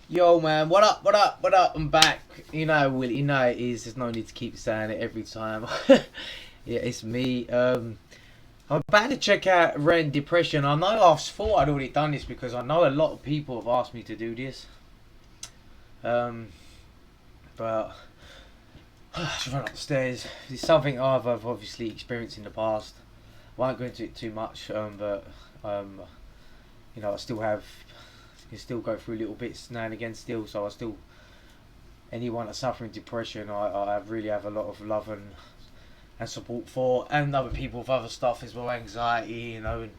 Yo man, what up, what up, what up? I'm back. You know, Will, you know it is. There's no need to keep saying it every time. Yeah, it's me. I'm about to check out Ren Depression. I know I've thought I'd already done this because I know a lot of people have asked me to do this. But I just run upstairs. It's something I've obviously experienced in the past. I won't go into it too much, but you know, I still have. You still go through little bits now and again still, so I still, anyone that's suffering depression, I really have a lot of love and support for, and other people with other stuff as well, anxiety, you know, and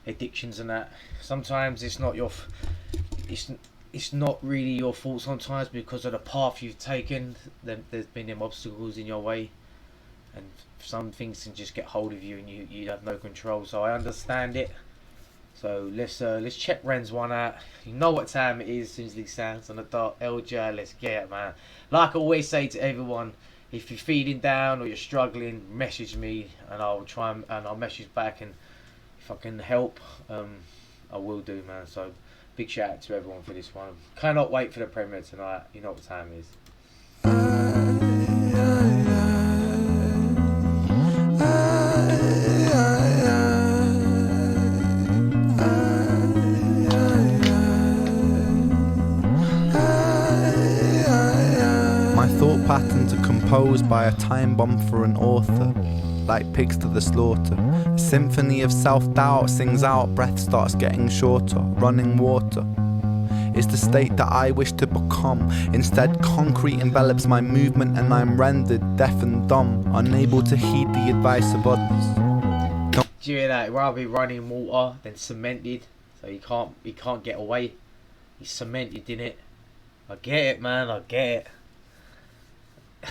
addictions and that. Sometimes it's not it's not really your fault sometimes because of the path you've taken. There's been them obstacles in your way, and some things can just get hold of you and you have no control, so I understand it. So let's check Ren's one out. You know what time it is, Sinsley Sounds on the dot. LJ, let's get it, man. Like I always say to everyone, if you're feeling down or you're struggling, message me and I'll try and I'll message back, and if I can help, I will do, man. So big shout out to everyone for this one. Cannot wait for the premiere tonight. You know what time it is. Patterns are composed by a time bomb for an author, like pigs to the slaughter. A symphony of self-doubt sings out, breath starts getting shorter. Running water is the state that I wish to become. Instead, concrete envelops my movement and I'm rendered deaf and dumb, unable to heed the advice of others. Do you hear that? He'd rather be running water than cemented, so he can't get away. He's cemented in it. I get it, man, I get it. I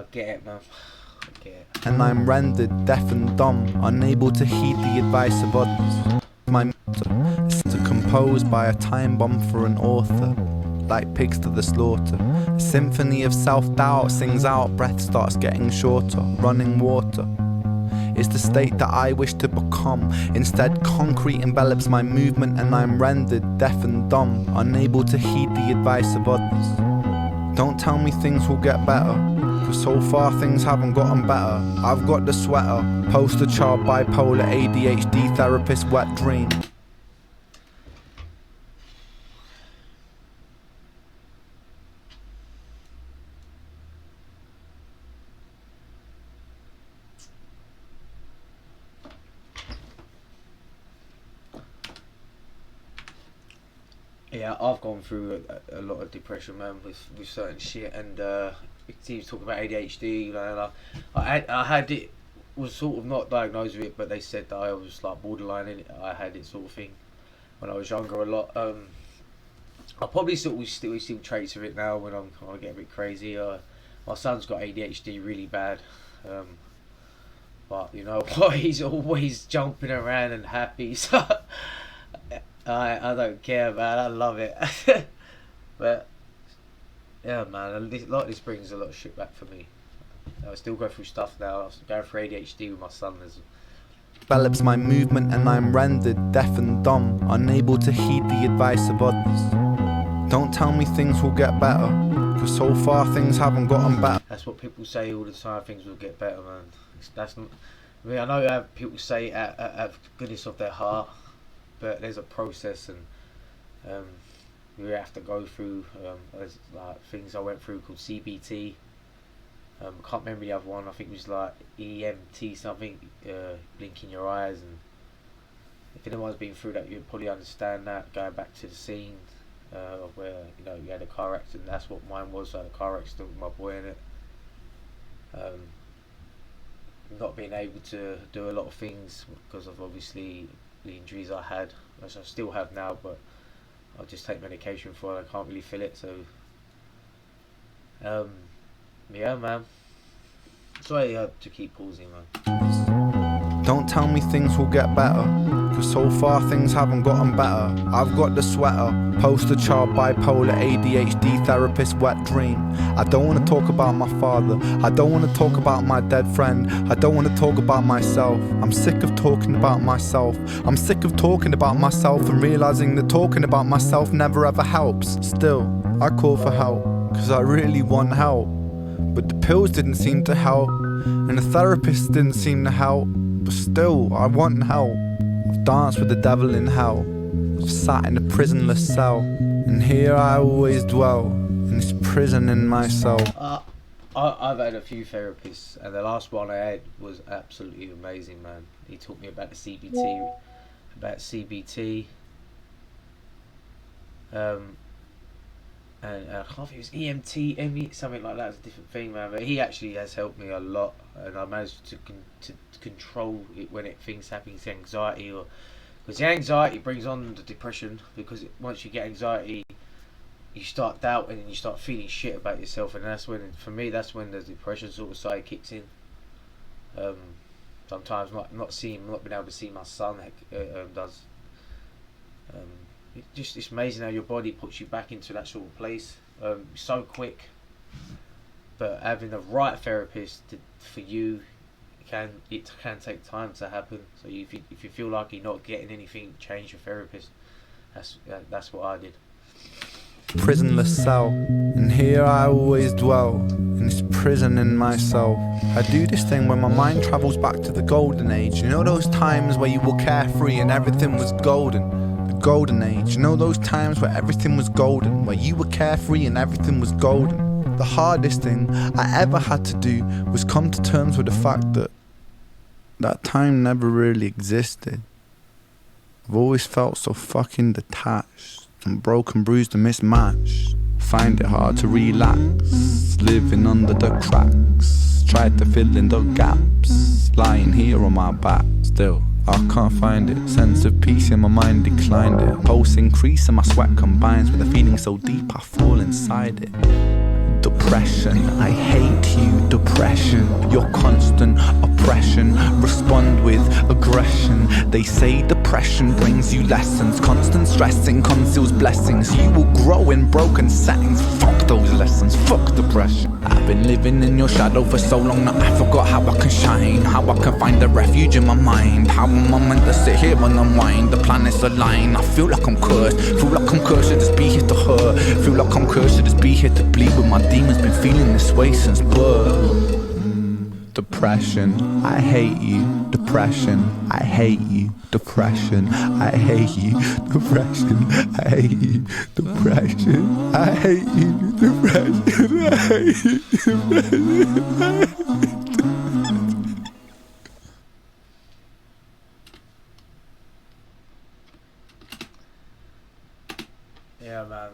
get it, man. I get it. And I'm rendered deaf and dumb, unable to heed the advice of others. My motto is composed by a time bomb for an author, like pigs to the slaughter. A symphony of self-doubt sings out, breath starts getting shorter. Running water is the state that I wish to become. Instead, concrete envelops my movement and I'm rendered deaf and dumb, unable to heed the advice of others. Don't tell me things will get better, cause so far things haven't gotten better. I've got the sweater, poster child, bipolar, ADHD, therapist, wet dream. Yeah, I've gone through a lot of depression, man, with certain shit, and you talk about ADHD, you know, I had it, was sort of not diagnosed with it, but they said that I was like borderline in it. I had it sort of thing when I was younger a lot. I probably still traits of it now when I get a bit crazy. My son's got ADHD really bad, but you know what, he's always jumping around and happy, so I don't care, man. I love it. But yeah, man, a lot of this brings a lot of shit back for me. I still go through stuff now. I'm going through ADHD with my son. Develops my movement and I'm rendered deaf and dumb, unable to heed the advice of others. Don't tell me things will get better, cause so far things haven't gotten better. That's what people say all the time. Things will get better, man. That's not. I mean, I know you have people say out of goodness of their heart, but there's a process, and we have to go through. There's like things I went through called CBT. I can't remember the other one. I think it was like EMT something, blinking your eyes. And if anyone's been through that, you'd probably understand that. Going back to the scene of where you had a car accident. That's what mine was. I had a car accident with my boy in it. Not being able to do a lot of things because of obviously the injuries I had, which I still have now, but I just take medication for it. I can't really feel it, so yeah, man. Sorry to keep pausing, man. Don't tell me things will get better, But so far things haven't gotten better. I've got the sweater, poster child, bipolar, ADHD, therapist, wet dream. I don't wanna talk about my father, I don't wanna talk about my dead friend, I don't wanna talk about myself. I'm sick of talking about myself. I'm sick of talking about myself and realizing that talking about myself never ever helps. Still, I call for help, cause I really want help. But the pills didn't seem to help, and the therapist didn't seem to help. But still, I want help. I've danced with the devil in hell, I've sat in a prisonless cell, and here I always dwell, in this prison in myself. I've had a few therapists, and the last one I had was absolutely amazing, man. He taught me about the CBT, and I can't think it was EMT, ME, something like that. It's a different thing, man. But he actually has helped me a lot, and I managed to control it when things happen. It's anxiety, or because the anxiety brings on the depression. Because once you get anxiety, you start doubting and you start feeling shit about yourself, and that's when, for me, that's when the depression sort of side kicks in. Sometimes not being able to see my son does. It's amazing how your body puts you back into that sort of place so quick. But having the right therapist for you, it can take time to happen. So if you feel like you're not getting anything, change your therapist. That's what I did. Prisonless cell, and here I always dwell, in this prison in myself. I do this thing when my mind travels back to the golden age. You know those times where you were carefree and everything was golden? The golden age. You know those times where everything was golden, where you were carefree and everything was golden? The hardest thing I ever had to do was come to terms with the fact that that time never really existed. I've always felt so fucking detached, and broken, bruised and mismatched. Find it hard to relax, living under the cracks. Tried to fill in the gaps, lying here on my back. Still, I can't find it. Sense of peace in my mind declined it. Pulse increase and my sweat combines with a feeling so deep I fall inside it. Depression, I hate you, depression. Your constant oppression, respond with aggression. They say depression brings you lessons. Constant stressing conceals blessings. You will grow in broken settings. Fuck those lessons, fuck depression. I've been living in your shadow for so long that I forgot how I can shine, how I can find a refuge in my mind. How am I meant to sit here and unwind? The planets align. I feel like I'm cursed, feel like I'm cursed to just be here to hurt. Feel like I'm cursed to just be here to bleed with my demons. Been feeling this way since birth. Depression, I hate you. Depression, I hate you. Depression, I hate you. Depression, I hate you. Depression, I hate you. Depression, I hate you. Depression, I hate you. Yeah, man.